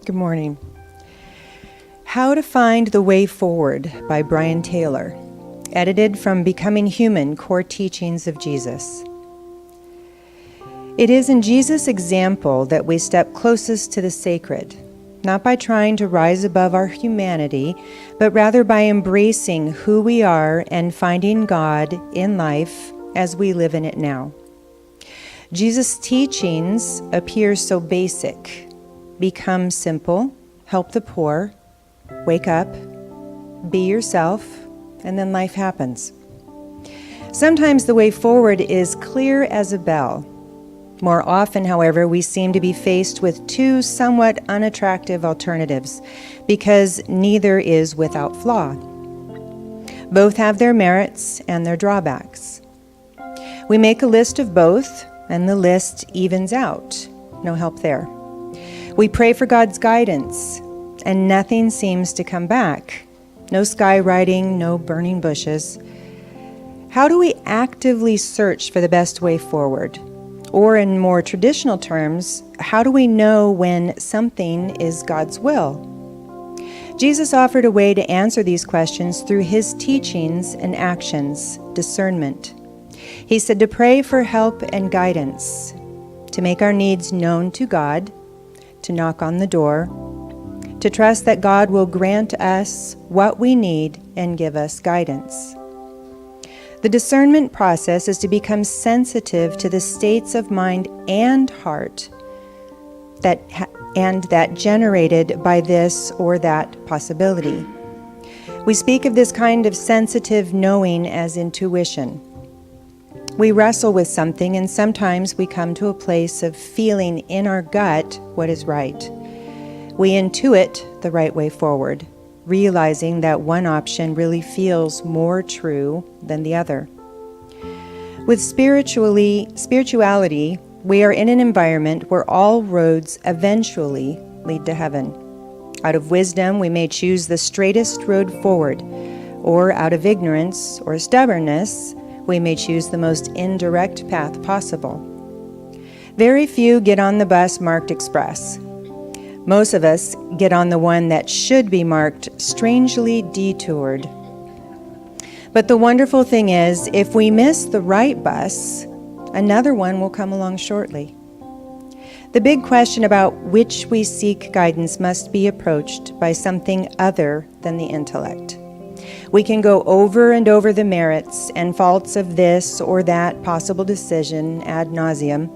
Good morning. How to Find the Way Forward by Brian Taylor, edited from Becoming Human, Core Teachings of Jesus. It is in Jesus' example that we step closest to the sacred, not by trying to rise above our humanity, but rather by embracing who we are and finding God in life as we live in it now. Jesus' teachings appear so basic. Become simple, help the poor, wake up, be yourself, and then life happens. Sometimes the way forward is clear as a bell. More often, however, we seem to be faced with two somewhat unattractive alternatives because neither is without flaw. Both have their merits and their drawbacks. We make a list of both, and the list evens out. No help there. We pray for God's guidance, and nothing seems to come back. No skywriting, no burning bushes. How do we actively search for the best way forward? Or in more traditional terms, how do we know when something is God's will? Jesus offered a way to answer these questions through his teachings and actions, discernment. He said to pray for help and guidance, to make our needs known to God, to knock on the door, to trust that God will grant us what we need and give us guidance. The discernment process is to become sensitive to the states of mind and heart that generated by this or that possibility. We speak of this kind of sensitive knowing as intuition. We wrestle with something, and sometimes we come to a place of feeling in our gut what is right. We intuit the right way forward, realizing that one option really feels more true than the other. With spirituality, we are in an environment where all roads eventually lead to heaven. Out of wisdom, we may choose the straightest road forward, or out of ignorance or stubbornness, we may choose the most indirect path possible. Very few get on the bus marked Express. Most of us get on the one that should be marked strangely detoured. But the wonderful thing is, if we miss the right bus, another one will come along shortly. The big question about which we seek guidance must be approached by something other than the intellect. We can go over and over the merits and faults of this or that possible decision ad nauseum,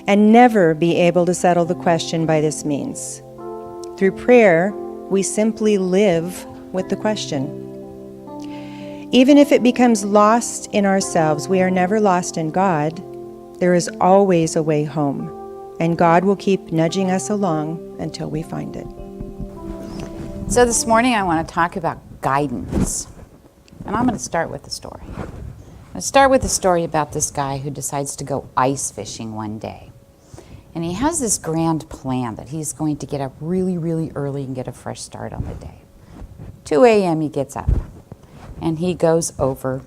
and never be able to settle the question by this means. Through prayer, we simply live with the question. Even if it becomes lost in ourselves, we are never lost in God. There is always a way home, and God will keep nudging us along until we find it. So this morning I want to talk about guidance, and I'm going to start with a story. I'm going to start with a story about this guy who decides to go ice fishing one day. And he has this grand plan that he's going to get up really, really early and get a fresh start on the day. 2 a.m. he gets up, and he goes over,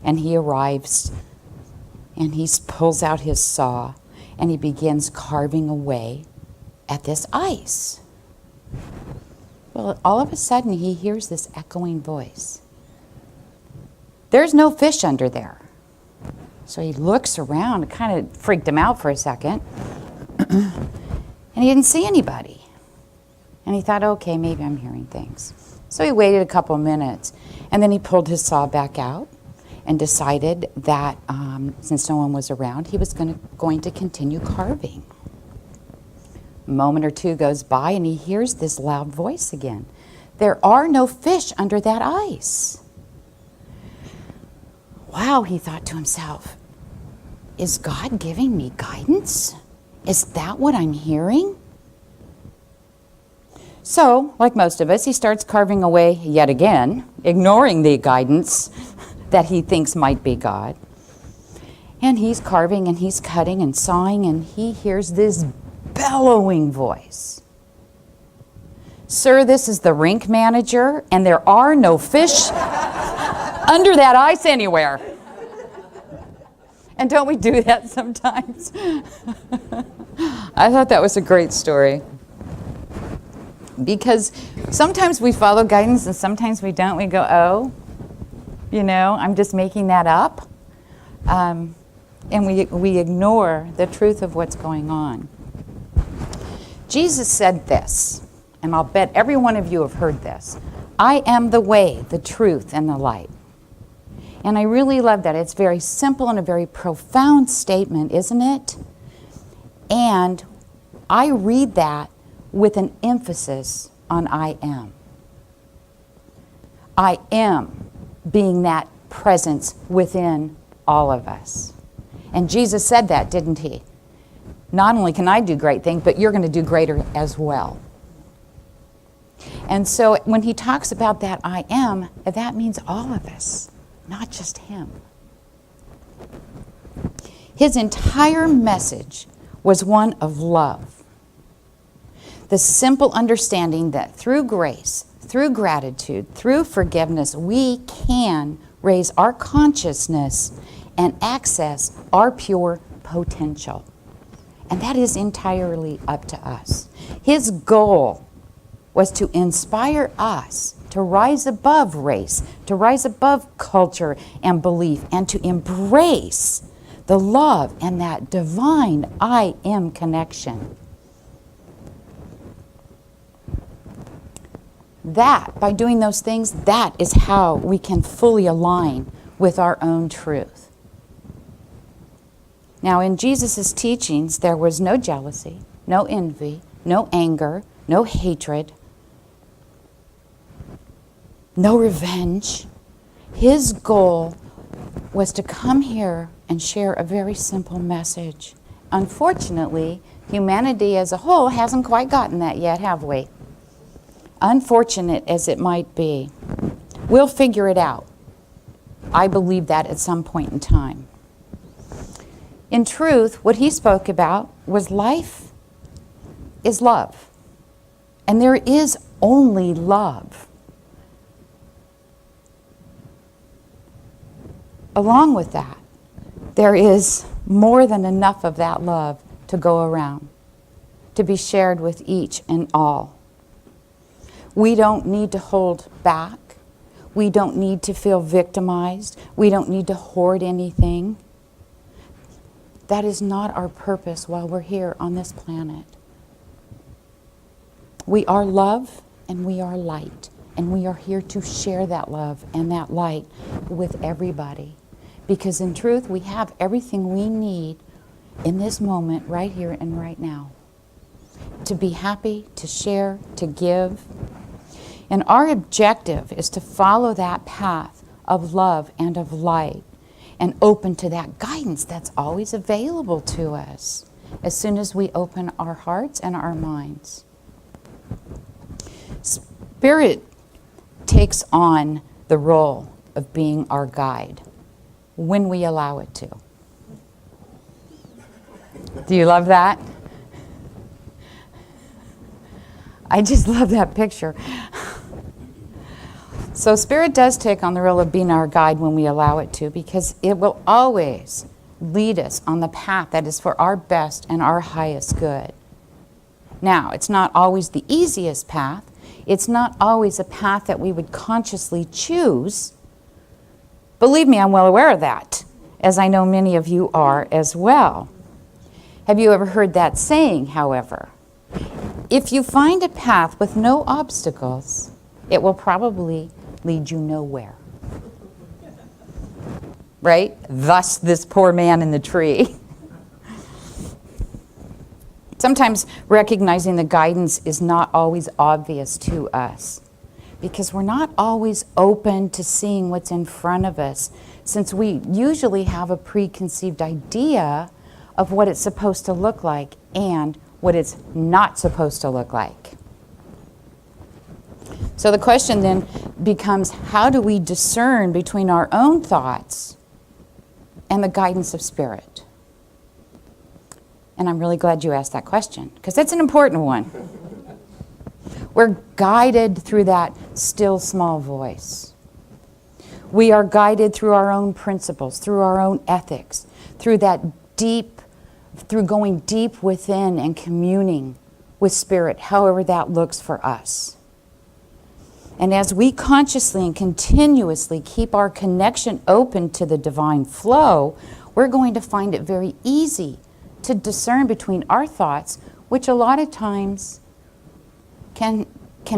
and he arrives, and he pulls out his saw, and he begins carving away at this ice. Well, all of a sudden, he hears this echoing voice. There's no fish under there. So he looks around, it kind of freaked him out for a second, and he didn't see anybody. And he thought, okay, maybe I'm hearing things. So he waited a couple of minutes, and then he pulled his saw back out and decided that since no one was around, he was going to continue carving. A moment or two goes by, and he hears this loud voice again. There are no fish under that ice. Wow, he thought to himself, is God giving me guidance? Is that what I'm hearing? So, like most of us, he starts carving away yet again, ignoring the guidance that he thinks might be God. And he's carving and he's cutting and sawing, and he hears this bellowing voice. Sir, this is the rink manager, and there are no fish under that ice anywhere. And don't we do that sometimes? I thought that was a great story. because sometimes we follow guidance and sometimes we don't. We go, oh, I'm just making that up. And we ignore the truth of what's going on. Jesus said this, and I'll bet every one of you have heard this. I am the way, the truth, and the light. And I really love that. It's very simple and a very profound statement, isn't it? And I read that with an emphasis on I am. I am being that presence within all of us. And Jesus said that, didn't he? Not only can I do great things, but you're going to do greater as well. And so when he talks about that I am, that means all of us, not just him. His entire message was one of love. The simple understanding that through grace, through gratitude, through forgiveness, we can raise our consciousness and access our pure potential. And that is entirely up to us. His goal was to inspire us to rise above race, to rise above culture and belief, and to embrace the love and that divine I am connection. That, by doing those things, that is how we can fully align with our own truth. Now, in Jesus' teachings, there was no jealousy, no envy, no anger, no hatred, no revenge. His goal was to come here and share a very simple message. Unfortunately, humanity as a whole hasn't quite gotten that yet, have we? Unfortunate as it might be. We'll figure it out. I believe that at some point in time. In truth, what he spoke about was life is love. And there is only love. Along with that, there is more than enough of that love to go around, to be shared with each and all. We don't need to hold back. We don't need to feel victimized. We don't need to hoard anything. That is not our purpose while we're here on this planet. We are love and we are light. And we are here to share that love and that light with everybody. Because in truth, we have everything we need in this moment, right here and right now. To be happy, to share, to give. And our objective is to follow that path of love and of light and open to that guidance that's always available to us as soon as we open our hearts and our minds. Spirit takes on the role of being our guide when we allow it to. Do you love that? I just love that picture. So Spirit does take on the role of being our guide when we allow it to, because it will always lead us on the path that is for our best and our highest good. Now, it's not always the easiest path. It's not always a path that we would consciously choose. Believe me, I'm well aware of that, as I know many of you are as well. Have you ever heard that saying, however? If you find a path with no obstacles, it will probably lead you nowhere. Right? Thus this poor man in the tree. Sometimes recognizing the guidance is not always obvious to us because we're not always open to seeing what's in front of us, since we usually have a preconceived idea of what it's supposed to look like and what it's not supposed to look like. So the question then becomes, how do we discern between our own thoughts and the guidance of Spirit? And I'm really glad you asked that question, because it's an important one. We're guided through that still small voice. We are guided through our own principles, through our own ethics, through going deep within and communing with Spirit, however that looks for us. And as we consciously and continuously keep our connection open to the divine flow, we're going to find it very easy to discern between our thoughts, which a lot of times can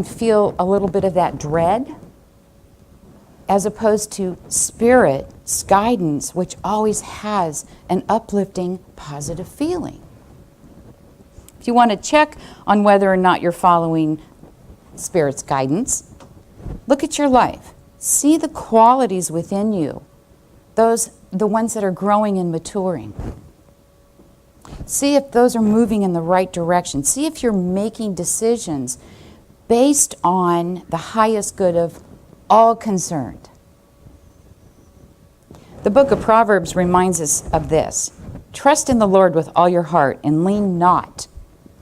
feel a little bit of that dread, as opposed to Spirit's guidance, which always has an uplifting, positive feeling. If you want to check on whether or not you're following Spirit's guidance, look at your life. See the qualities within you, the ones that are growing and maturing. See if those are moving in the right direction. See if you're making decisions based on the highest good of all concerned. The book of Proverbs reminds us of this. Trust in the Lord with all your heart and lean not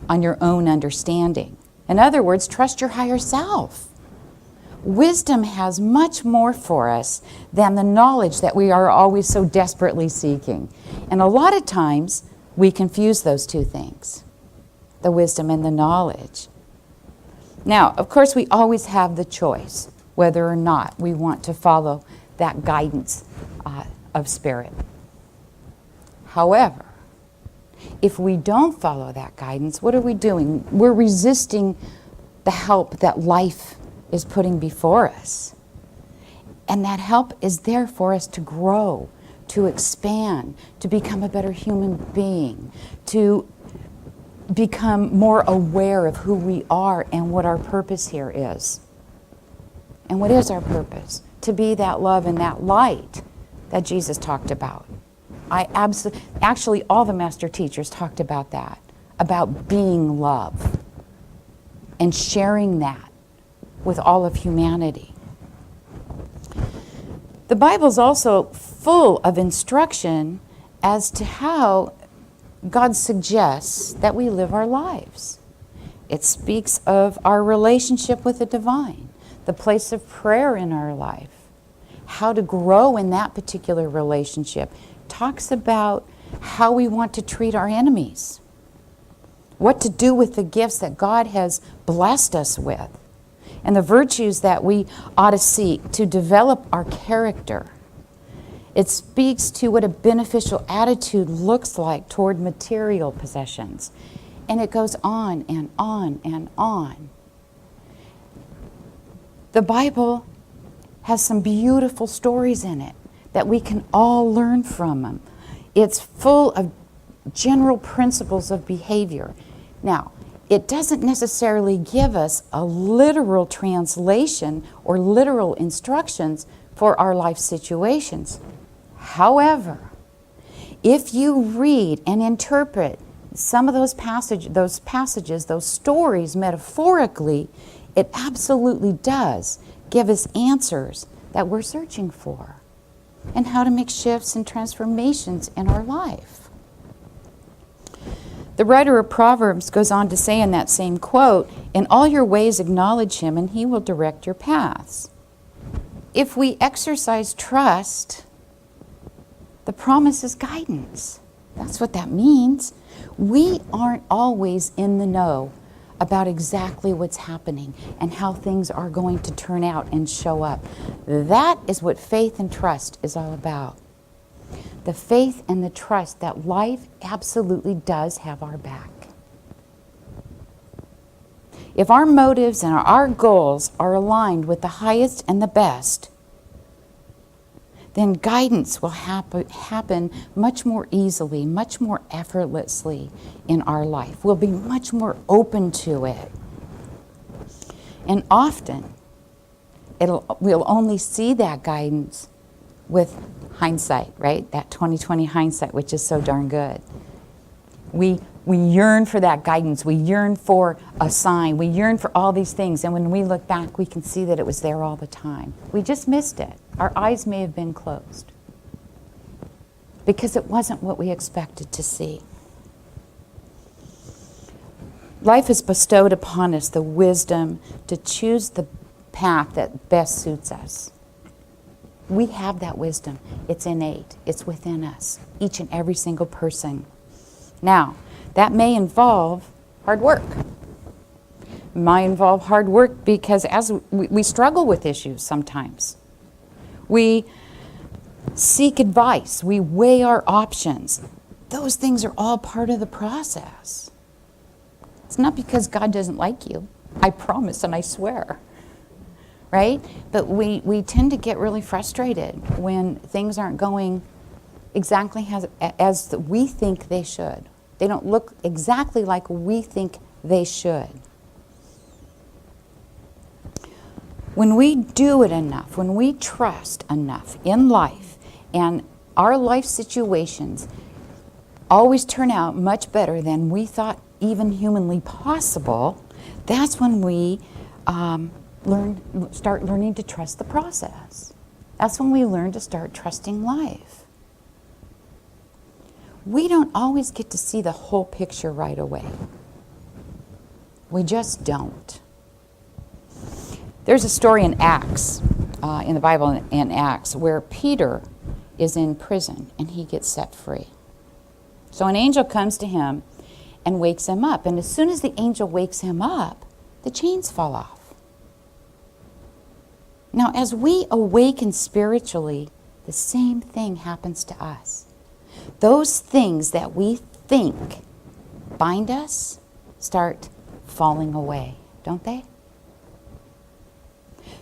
on your own understanding. In other words, trust your higher self. Wisdom has much more for us than the knowledge that we are always so desperately seeking. And a lot of times, we confuse those two things, the wisdom and the knowledge. Now, of course, we always have the choice whether or not we want to follow that guidance of Spirit. However, if we don't follow that guidance, what are we doing? We're resisting the help that life is putting before us. And that help is there for us to grow, to expand, to become a better human being, to become more aware of who we are and what our purpose here is. And what is our purpose? To be that love and that light that Jesus talked about. Actually, all the master teachers talked about that, about being love and sharing that with all of humanity. The Bible's also full of instruction as to how God suggests that we live our lives. It speaks of our relationship with the divine, the place of prayer in our life, how to grow in that particular relationship. Talks about how we want to treat our enemies, what to do with the gifts that God has blessed us with, and the virtues that we ought to seek to develop our character. It speaks to what a beneficial attitude looks like toward material possessions. And it goes on and on and on. The Bible has some beautiful stories in it that we can all learn from them. It's full of general principles of behavior. Now, it doesn't necessarily give us a literal translation or literal instructions for our life situations. However, if you read and interpret some of those passages, those stories metaphorically, it absolutely does give us answers that we're searching for and how to make shifts and transformations in our life. The writer of Proverbs goes on to say in that same quote, "In all your ways acknowledge him and he will direct your paths." If we exercise trust, the promise is guidance. That's what that means. We aren't always in the know about exactly what's happening and how things are going to turn out and show up. That is what faith and trust is all about. The faith and the trust that life absolutely does have our back. If our motives and our goals are aligned with the highest and the best, then guidance will happen much more easily, much more effortlessly in our life. We'll be much more open to it. And often, we'll only see that guidance with hindsight, right? That 20/20 hindsight, which is so darn good. We yearn for that guidance. We yearn for a sign. We yearn for all these things. And when we look back, we can see that it was there all the time. We just missed it. Our eyes may have been closed because it wasn't what we expected to see. Life has bestowed upon us the wisdom to choose the path that best suits us. We have that wisdom. It's innate. It's within us, each and every single person. Now, that may involve hard work. might involve hard work because as we struggle with issues sometimes. We seek advice. We weigh our options. Those things are all part of the process. It's not because God doesn't like you. I promise and I swear. Right? But we tend to get really frustrated when things aren't going exactly as we think they should. They don't look exactly like we think they should. When we do it enough, when we trust enough in life, and our life situations always turn out much better than we thought even humanly possible, that's when we start learning to trust the process. That's when we learn to start trusting life. We don't always get to see the whole picture right away. We just don't. There's a story in Acts, in the Bible in Acts, where Peter is in prison and he gets set free. So an angel comes to him and wakes him up. And as soon as the angel wakes him up, the chains fall off. Now, as we awaken spiritually, the same thing happens to us. Those things that we think bind us start falling away, don't they?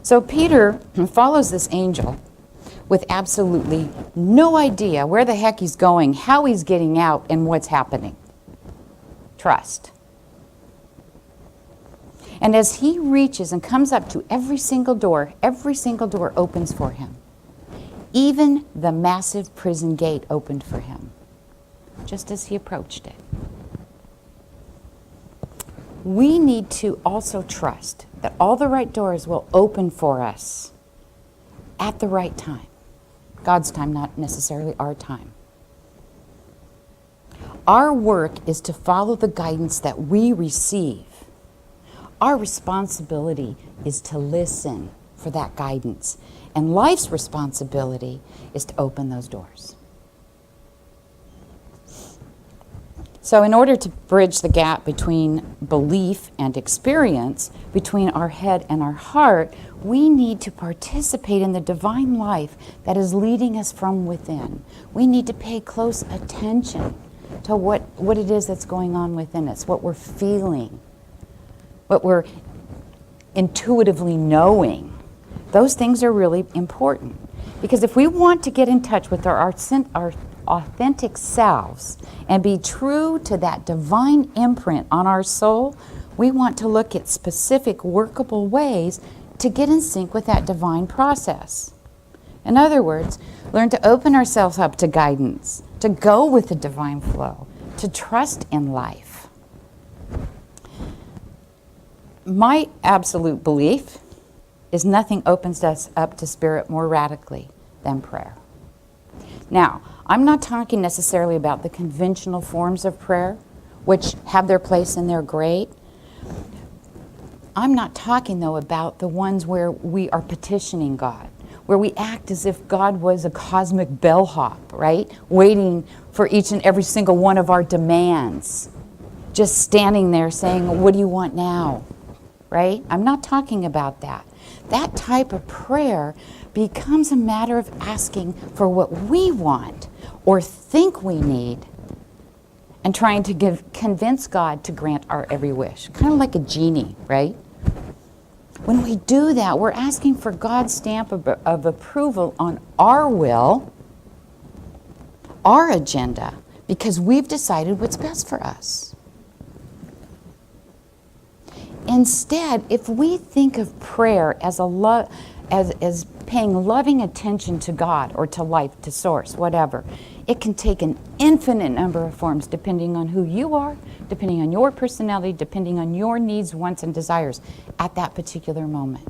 So Peter follows this angel with absolutely no idea where the heck he's going, how he's getting out, and what's happening. Trust. And as he reaches and comes up to every single door opens for him. Even the massive prison gate opened for him, just as he approached it. We need to also trust that all the right doors will open for us at the right time. God's time, not necessarily our time. Our work is to follow the guidance that we receive. Our responsibility is to listen for that guidance. And life's responsibility is to open those doors. So in order to bridge the gap between belief and experience, between our head and our heart, we need to participate in the divine life that is leading us from within. We need to pay close attention to what it is that's going on within us, what we're feeling, what we're intuitively knowing. Those things are really important. Because if we want to get in touch with our authentic selves and be true to that divine imprint on our soul, we want to look at specific workable ways to get in sync with that divine process. In other words, learn to open ourselves up to guidance, to go with the divine flow, to trust in life. My absolute belief is nothing opens us up to spirit more radically than prayer. Now, I'm not talking necessarily about the conventional forms of prayer, which have their place and they're great. I'm not talking, though, about the ones where we are petitioning God, where we act as if God was a cosmic bellhop, right? Waiting for each and every single one of our demands. Just standing there saying, what do you want now? Right? I'm not talking about that. That type of prayer becomes a matter of asking for what we want or think we need and trying to convince God to grant our every wish. Kind of like a genie, right? When we do that, we're asking for God's stamp of approval on our will, our agenda, because we've decided what's best for us. Instead, if we think of prayer as as paying loving attention to God or to life, to source, whatever, it can take an infinite number of forms depending on who you are, depending on your personality, depending on your needs, wants, and desires at that particular moment.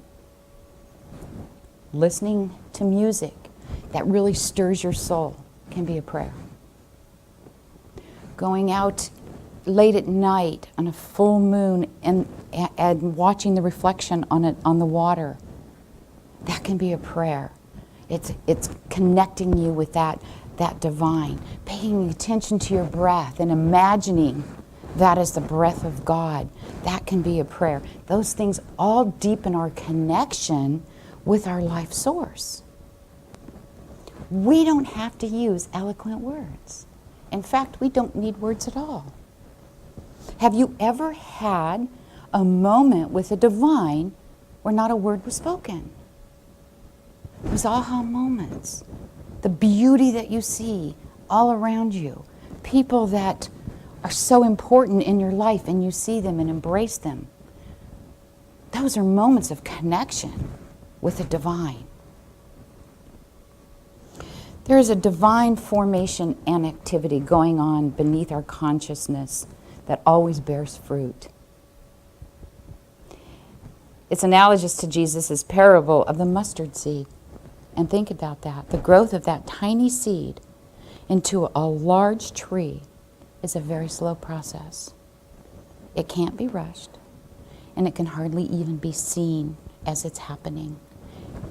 Listening to music that really stirs your soul can be a prayer. Going out late at night on a full moon and watching the reflection on the water, that can be a prayer. It's connecting you with that divine, paying attention to your breath and imagining That is the breath of God. That can be a prayer. Those things all deepen our connection with our life source. We don't have to use eloquent words. In fact, we don't need words at all. Have you ever had a moment with the divine where not a word was spoken? Those aha moments, the beauty that you see all around you, people that are so important in your life and you see them and embrace them. Those are moments of connection with the divine. There is a divine formation and activity going on beneath our consciousness that always bears fruit. It's analogous to Jesus' parable of the mustard seed. And think about that. The growth of that tiny seed into a large tree is a very slow process. It can't be rushed, and it can hardly even be seen as it's happening.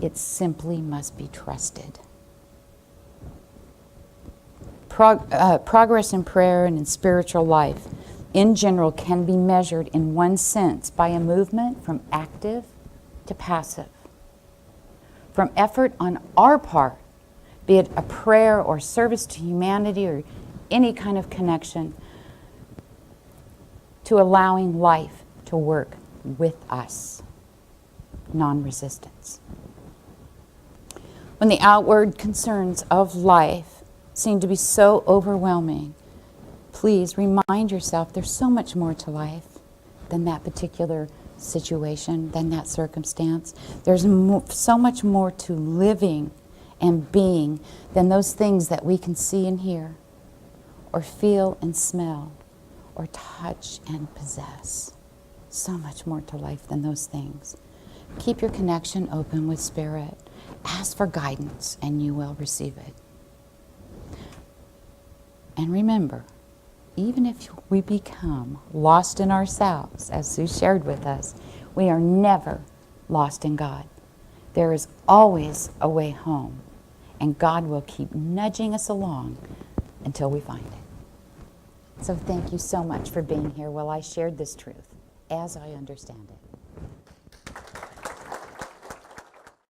It simply must be trusted. Progress in prayer and in spiritual life in general can be measured in one sense by a movement from active to passive. From effort on our part, be it a prayer or service to humanity or any kind of connection, to allowing life to work with us. Non-resistance. When the outward concerns of life seem to be so overwhelming, please remind yourself there's so much more to life than that particular situation, than that circumstance. There's so much more to living and being than those things that we can see and hear, or feel and smell, or touch and possess. So much more to life than those things. Keep your connection open with Spirit. Ask for guidance and you will receive it. And remember, even if we become lost in ourselves, as Sue shared with us, we are never lost in God. There is always a way home, and God will keep nudging us along until we find it. So thank you so much for being here while I shared this truth as I understand it.